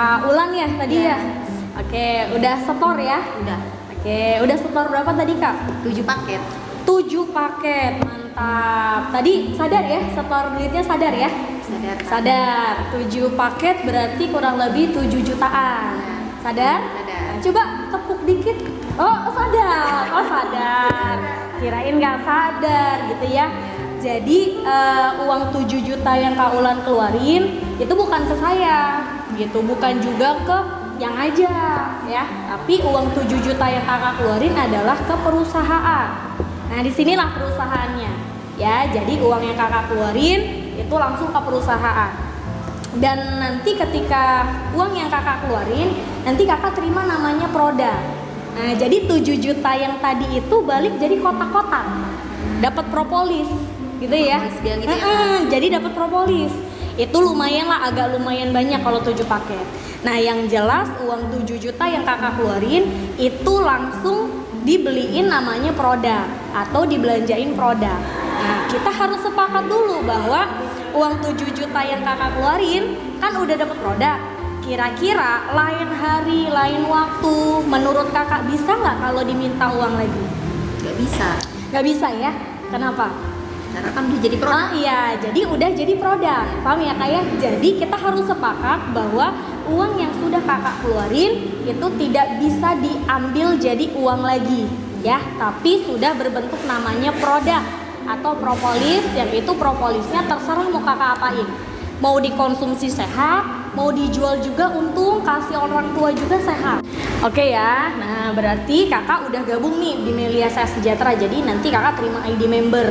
Kak Ulan ya tadi ya? Oke, udah setor ya? Udah. Oke, udah setor berapa tadi Kak? 7 paket. 7 paket, mantap. Tadi sadar ya, setor duitnya sadar ya? Sadar. Sadar, 7 paket berarti kurang lebih 7 jutaan. Sadar? Sadar. Coba tepuk dikit. Oh, sadar. Oh, sadar. Kirain nggak sadar gitu ya. Jadi uang 7 juta yang Kak Ulan keluarin itu bukan ke saya gitu, bukan juga ke yang aja ya. Tapi uang 7 juta yang Kakak keluarin adalah ke perusahaan. Nah, disinilah perusahaannya ya. Jadi uang yang Kakak keluarin itu langsung ke perusahaan. Dan nanti ketika uang yang Kakak keluarin, nanti Kakak terima namanya produk. Nah, jadi 7 juta yang tadi itu balik jadi kotak-kotak. Dapat propolis gitu ya. Bilang gitu ya. Jadi dapat propolis. Itu lumayan lah, agak lumayan banyak kalau 7 paket. Nah, yang jelas uang 7 juta yang Kakak keluarin itu langsung dibeliin namanya produk atau dibelanjain produk. Nah, kita harus sepakat dulu bahwa uang 7 juta yang Kakak keluarin kan udah dapat produk. Kira-kira lain hari, lain waktu, menurut Kakak bisa nggak kalau diminta uang lagi? Gak bisa. Nggak bisa ya? Kenapa? Karena kan udah jadi produk. Iya, jadi udah jadi produk. Paham ya Kak ya? Jadi kita harus sepakat bahwa uang yang sudah Kakak keluarin itu tidak bisa diambil jadi uang lagi ya, tapi sudah berbentuk namanya produk atau propolis, yang itu propolisnya terserah mau Kakak apain. Mau dikonsumsi sehat, mau dijual juga untung, kasih orang tua juga sehat. Oke ya, nah berarti Kakak udah gabung nih di Melia Saya Sejahtera. Jadi nanti Kakak terima ID member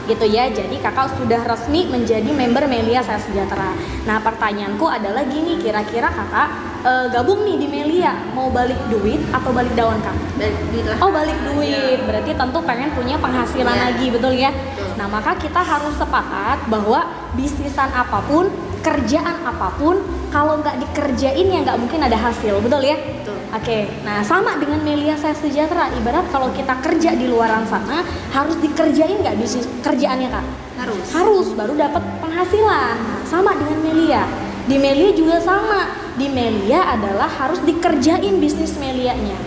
gitu ya. Jadi Kakak sudah resmi menjadi member Melia Saya Sejahtera. Nah pertanyaanku adalah gini, kira-kira Kakak gabung nih di Melia, mau balik duit atau balik daun Kak? Balik duit lah. Oh, balik duit, berarti tentu pengen punya penghasilan lagi, betul ya? Nah maka kita harus sepakat bahwa bisnisan apapun, kerjaan apapun, kalau nggak dikerjain ya nggak mungkin ada hasil, betul ya? Betul. Oke, nah sama dengan Melia Saya Sejahtera. Ibarat kalau kita kerja di luaran sana, harus dikerjain nggak bisnis kerjaannya Kak? Harus. Harus, baru dapat penghasilan. Nah, sama dengan Melia. Di Melia juga sama. Di Melia adalah harus dikerjain bisnis Melianya.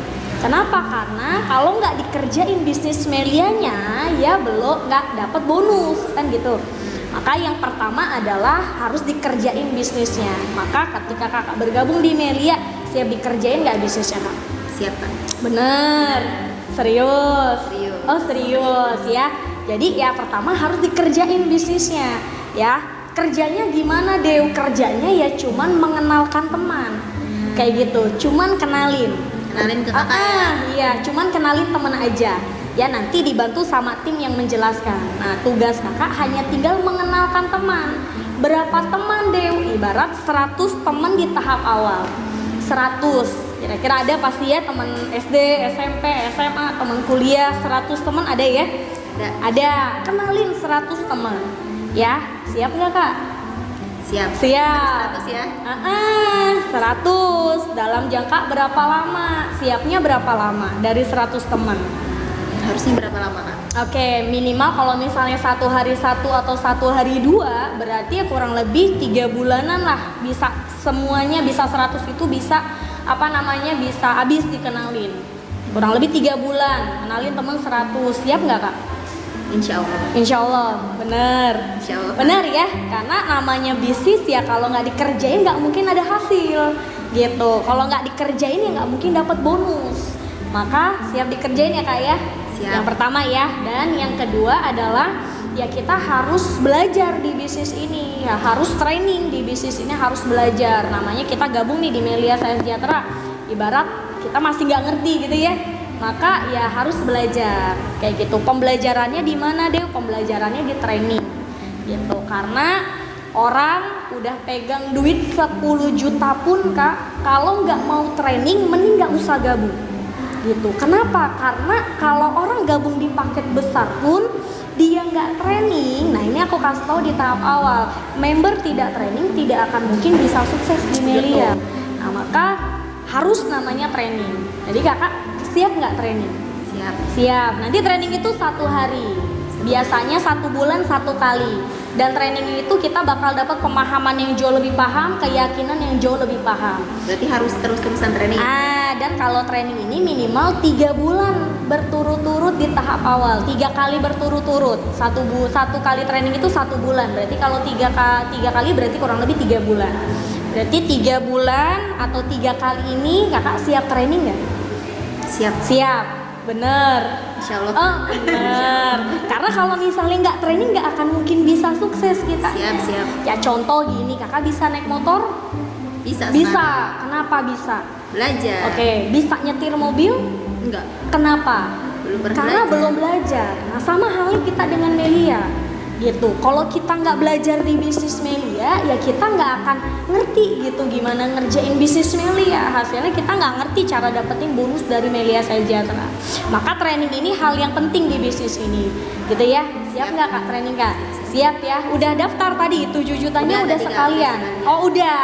Kenapa? Karena kalau nggak dikerjain bisnis Melianya, ya belum nggak dapat bonus kan gitu. Maka yang pertama adalah harus dikerjain bisnisnya. Maka ketika Kakak bergabung di Melia, siap dikerjain nggak bisnisnya Kak? Siap Kak. Bener, serius. Serius. Oh serius ya. Jadi ya pertama harus dikerjain bisnisnya ya. Kerjanya gimana Dew? Kerjanya ya cuman mengenalkan teman. Kayak gitu, cuman kenalin. Kenalin ke Kakak ya. Iya, cuman kenalin teman aja. Ya nanti dibantu sama tim yang menjelaskan. Nah tugas Kakak hanya tinggal mengenalkan teman. Berapa teman Dew? Ibarat 100 teman di tahap awal. 100. Kira-kira ada pasti ya teman SD, SMP, SMA, teman kuliah, 100 teman ada ya? Ada. Kenalin 100 teman. Ya, siap nggak Kak? Siap. Siap. 100 ya. 100. Dalam jangka berapa lama? Siapnya berapa lama dari 100 teman? Harusnya berapa lama Kak? Oke, minimal kalau misalnya 1 hari 1 atau 1 hari 2, berarti ya kurang lebih 3 bulanan lah. Bisa semuanya, bisa 100 itu bisa bisa habis dikenalin. Kurang lebih 3 bulan kenalin teman 100. Siap nggak Kak? Insya Allah. Insya Allah, bener. Insya Allah. Bener ya, karena namanya bisnis ya kalau nggak dikerjain nggak mungkin ada hasil gitu. Kalau nggak dikerjain ya nggak mungkin dapat bonus. Maka siap dikerjain ya Kak ya. Siap. Yang pertama ya, dan yang kedua adalah ya kita harus belajar di bisnis ini ya, harus training di bisnis ini, harus belajar. Namanya kita gabung nih di Melia Saya Sejahtera. Ibarat kita masih nggak ngerti gitu ya. Maka ya harus belajar kayak gitu. Pembelajarannya di mana Dew? Pembelajarannya di training gitu. Karena orang udah pegang duit 10 juta pun Kak, kalau nggak mau training mending nggak usah gabung gitu. Kenapa? Karena kalau orang gabung di paket besar pun dia nggak training, nah ini aku kasih tahu di tahap awal, member tidak training tidak akan mungkin bisa sukses di Melia. Nah maka harus namanya training. Jadi Kakak siap nggak training? Siap. Siap. Nanti training itu 1 hari. Biasanya 1 bulan 1 kali. Dan training itu kita bakal dapat pemahaman yang jauh lebih paham, keyakinan yang jauh lebih paham. Berarti harus terus-terusan training. Dan kalau training ini minimal 3 bulan berturut-turut di tahap awal, 3 kali berturut-turut. Satu kali training itu 1 bulan. Berarti kalau 3 kali berarti kurang lebih 3 bulan. Berarti 3 bulan atau 3 kali ini kakak siap training nggak? Siap, bener. Insya Allah. Bener. Karena kalau misalnya nggak training nggak akan mungkin bisa sukses kita. Siap. Ya contoh gini, kakak bisa naik motor? Bisa. Kenapa bisa? Belajar. Oke, bisa nyetir mobil? Enggak. Kenapa? Belum pernah Karena belajar. belum belajar. Nah, sama halnya kita dengan Melia. Gitu. Kalau kita nggak belajar di bisnis Melia, ya kita nggak akan ngerti gitu gimana ngerjain bisnis Melia. Hasilnya kita nggak ngerti cara dapetin bonus dari Melia Sejahtera. Maka training ini hal yang penting di bisnis ini, gitu ya. Siap nggak kak training kak? Siap ya. Udah daftar tadi 7 jutanya udah sekalian. Oh udah.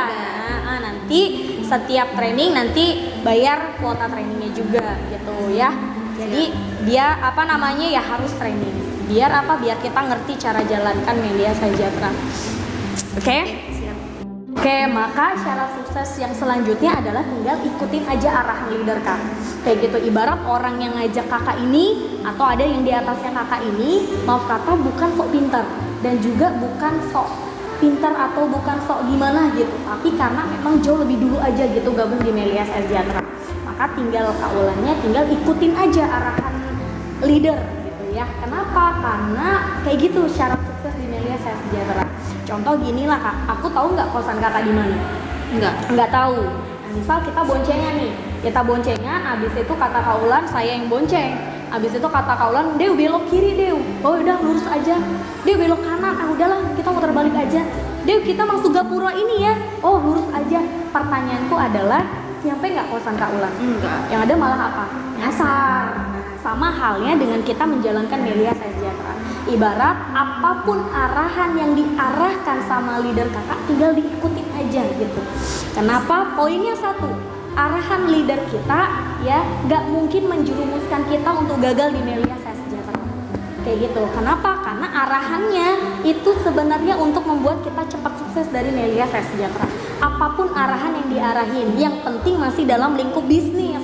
Nah, nanti setiap training nanti bayar kuota trainingnya juga, gitu ya. Jadi dia ya harus training. Biar Biar kita ngerti cara jalankan Melia Sejahtera. Oke? Siap. Oke, maka syarat sukses yang selanjutnya adalah tinggal ikutin aja arahan leader kak. Kayak gitu, ibarat orang yang ngajak kakak ini atau ada yang di atasnya kakak ini, maaf kata bukan sok pintar dan juga bukan sok pintar atau bukan sok gimana gitu, tapi karena memang jauh lebih dulu aja gitu gabung di Melia Sejahtera. Maka tinggal tinggal ikutin aja arahan leader. Ya, kenapa? Karena kayak gitu syarat sukses di Melia Sejahtera. Contoh gini lah kak, aku tahu nggak kosan kakak di mana? Nggak tahu. Nah, misal kita boncengan nih, abis itu kata Kak Ulan saya yang bonceng. Abis itu kata Kak Ulan, Dew belok kiri Dew. Oh udah lurus aja. Dew belok kanan. Udahlah kita muter balik aja. Dew kita masuk gapura ini ya. Oh lurus aja. Pertanyaanku adalah, nyampe nggak kosan Kak Ulan? Enggak. Yang ada malah apa? Nyasar. Sama halnya dengan kita menjalankan Melia Sejahtera. Ibarat apapun arahan yang diarahkan sama leader kakak, tinggal diikutin aja gitu. Kenapa? Poinnya satu, arahan leader kita ya gak mungkin menjerumuskan kita untuk gagal di Melia Sejahtera. Kayak gitu. Kenapa? Karena arahannya itu sebenarnya untuk membuat kita cepat sukses dari Melia Sejahtera. Apapun arahan yang diarahin, yang penting masih dalam lingkup bisnis.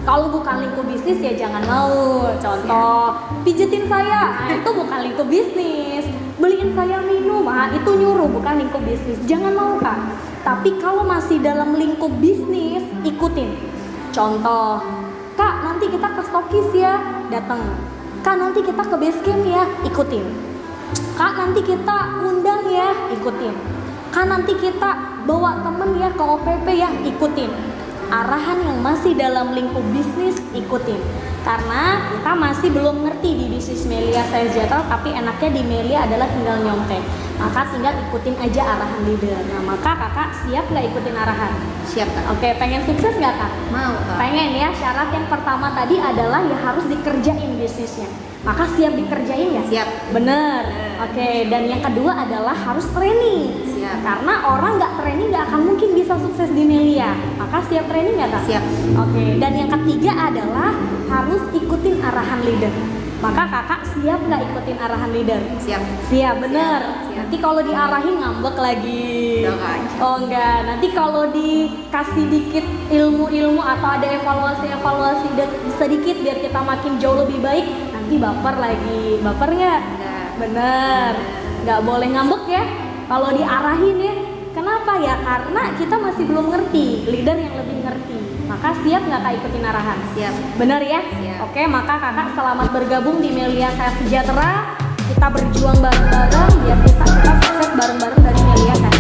Kalau bukan lingkup bisnis ya jangan mau. Contoh, pijetin saya, itu bukan lingkup bisnis. Beliin saya minum, itu nyuruh, bukan lingkup bisnis. Jangan mau kak. Tapi kalau masih dalam lingkup bisnis, ikutin. Contoh, kak nanti kita ke stokis ya, datang. Kak nanti kita ke base camp ya, ikutin. Kak nanti kita undang ya, ikutin. Kak nanti kita bawa temen ya ke OPP ya, ikutin. Arahan yang masih dalam lingkup bisnis ikutin, karena kita masih belum ngerti di bisnis Melia Sejahtera, tapi enaknya di Melia adalah tinggal nyontek. Maka tinggal ikutin aja arahan leader. Nah maka kakak siap nggak ikutin arahan? Siap kak. Oke, pengen sukses nggak kak? Mau kak. Pengen ya. Syarat yang pertama tadi adalah ya harus dikerjain bisnisnya. Maka siap dikerjain nggak? Siap. Bener. Oke, dan yang kedua adalah harus training. Siap. Karena orang nggak training nggak akan mungkin bisa sukses di Melia. Maka siap training nggak kak? Siap. Oke, dan yang ketiga adalah harus ikutin arahan leader. Maka kakak siap nggak ikutin arahan leader? Siap. Siap, bener. Siap. Nanti kalau diarahin ngambek lagi. Enggak. Oh enggak, nanti kalau dikasih dikit ilmu-ilmu atau ada evaluasi dan sedikit biar kita makin jauh lebih baik, nanti baper lagi. Baper nggak? Enggak. Bener. Nggak boleh ngambek ya kalau diarahin ya. Kenapa ya? Karena kita masih belum ngerti, leader yang lebih ngerti. Maka siap nggak kak ikutin arahan? Siap. Bener ya? Siap. Oke, maka kakak selamat bergabung di Melia Sejahtera. Kita berjuang bareng-bareng biar kita sukses bareng-bareng dari Melia Sejahtera.